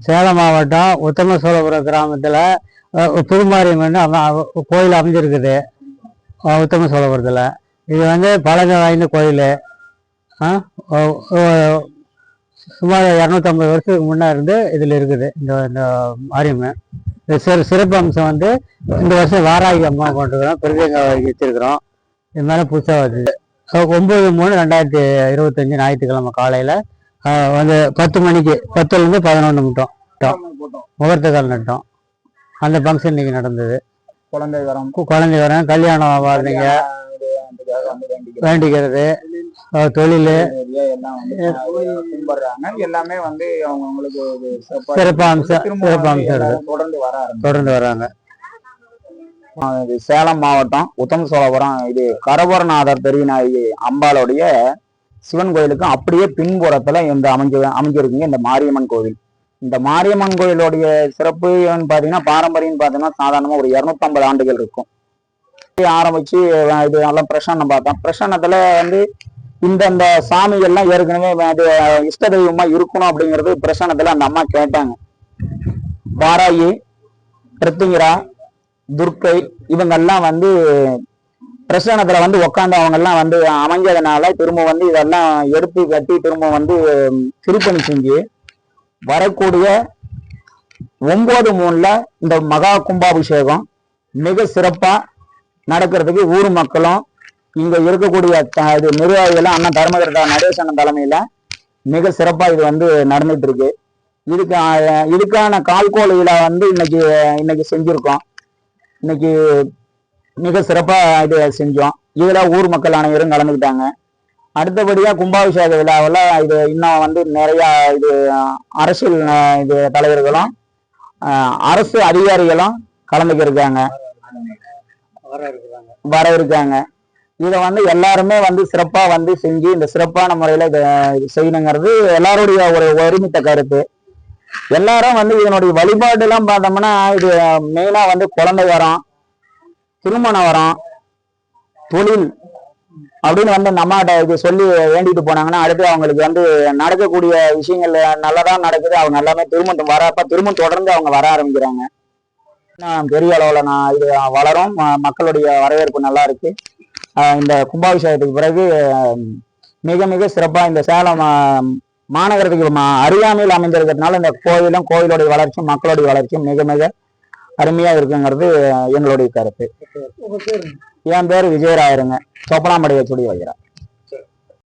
சேலம் மாவட்டம் உத்தமசோழபுரம் கிராமத்தில் புதுமாரியம்மன் கோயில் அமைஞ்சிருக்குது. உத்தமசோழபுரத்தில் இது வந்து பழமை வாய்ந்த கோயில். சுமார் 250 வருஷத்துக்கு முன்னே இருந்து இதில் இருக்குது இந்த மாரியம்மன். சிறப்பு அம்சம் வந்து இந்த வருஷம் வாராகி அம்மா கொண்டுக்கிறோம், பெருதேங்க வச்சிருக்கிறோம். இது மேலே புதுசாக வருது. 9/3/2025 ஞாயிற்றுக்கிழமை காலையில் வந்து 10 மணிக்கு 10லேருந்து 11 மட்டும் முகூர்த்த கால் நட்டோம். அந்த ஃபங்க்ஷன் இன்னைக்கு நடந்தது. குழந்தை வரம் கல்யாணம் வாழ்றீங்க வேண்டிக்கிறது தொழில் எல்லாமே வந்து அவங்களுக்கு சிறப்பு அம்சம் தொடர்ந்து வராங்க. சேலம் மாவட்டம் உத்தமசோழபுரம் இது கரபரநாதர் பெரியநாயகி அம்பாளுடைய சிவன் கோயிலுக்கு அப்படியே பின்புறத்துல இந்த அமைஞ்சிருக்குங்க இந்த மாரியம்மன் கோவில். இந்த மாரியம்மன் கோயிலுடைய சிறப்பு பாத்தீங்கன்னா பாரம்பரியம் பாத்தீங்கன்னா சாதாரணமா ஒரு 250 ஆண்டுகள் இருக்கும். ஆரம்பிச்சு இது நல்லா பிரசன்னம் பார்த்தோம். பிரசன்னத்துல வந்து இந்த சாமிகள்லாம் ஏற்கனவே அது இஷ்ட தெய்வமா இருக்கணும் அப்படிங்கிறது பிரசன்னத்துல அந்த அம்மா கேட்டாங்க. வாராகி, கிருத்திங்கரா, துர்க்கை இவங்கெல்லாம் வந்து பிரசன்னத்துல வந்து உக்காந்து அவங்க எல்லாம் வந்து அமைஞ்சதுனால திரும்ப வந்து இதெல்லாம் எடுத்து கட்டி திரும்ப வந்து திருப்பணி செஞ்சு வரக்கூடிய 9/3 இந்த மகா கும்பாபிஷேகம் மிக சிறப்பா நடக்கிறதுக்கு ஊர் மக்களும் இங்க இருக்கக்கூடிய இது நிர்வாகிகளும் அண்ணன் தர்மகர்த்தா நடேசன் தலைமையில மிக சிறப்பா இது வந்து நடந்துட்டு இருக்கு. இதுக்கான கால்கோள் விழா வந்து இன்னைக்கு செஞ்சிருக்கோம். இன்னைக்கு மிக சிறப்பா இது செஞ்சோம். இதுல ஊர் மக்கள் அனைவரும் கலந்துக்கிட்டாங்க. அடுத்தபடியா கும்பாபிஷேக விழாவில் இது இன்னும் வந்து நிறைய இது அரசியல் இது தலைவர்களும் அரசு அதிகாரிகளும் கலந்துக்கிருக்காங்க வர இருக்காங்க. இதை வந்து எல்லாருமே வந்து சிறப்பா வந்து செஞ்சு இந்த சிறப்பான முறையில இதை செய்யணுங்கிறது எல்லாருடைய ஒரு ஒருமித்த கருத்து. எல்லாரும் வந்து இதனுடைய வழிபாடு எல்லாம் பார்த்தோம்னா இது மெயினா வந்து குழந்தை வரம், திருமண வரம், தொழில் அப்படின்னு வந்து நம்மகிட்ட இது சொல்லி வேண்டிட்டு போனாங்கன்னா அடுத்து அவங்களுக்கு வந்து நடக்கக்கூடிய விஷயங்கள் நல்லதான் நடக்குது. அவங்க எல்லாமே திருமணம் திருமணம் தொடர்ந்து அவங்க வர ஆரம்பிக்கிறாங்க. பெரிய அளவுல இது வளரும். மக்களுடைய வரவேற்பு நல்லா இருக்கு. இந்த கும்பாபிஷேகத்துக்கு பிறகு மிக மிக சிறப்பா இந்த சேலம் மாநகரத்துக்கு அருகாமையில் அமைந்திருக்கிறதுனால இந்த கோயிலுடைய வளர்ச்சியும் மக்களுடைய வளர்ச்சியும் மிக மிக அருமையா இருக்குங்கிறது எங்களுடைய கருத்து. என் பேர் விஜயராயருங்க. சொப்பனாமடைய சுடி வைக்கிறேன்.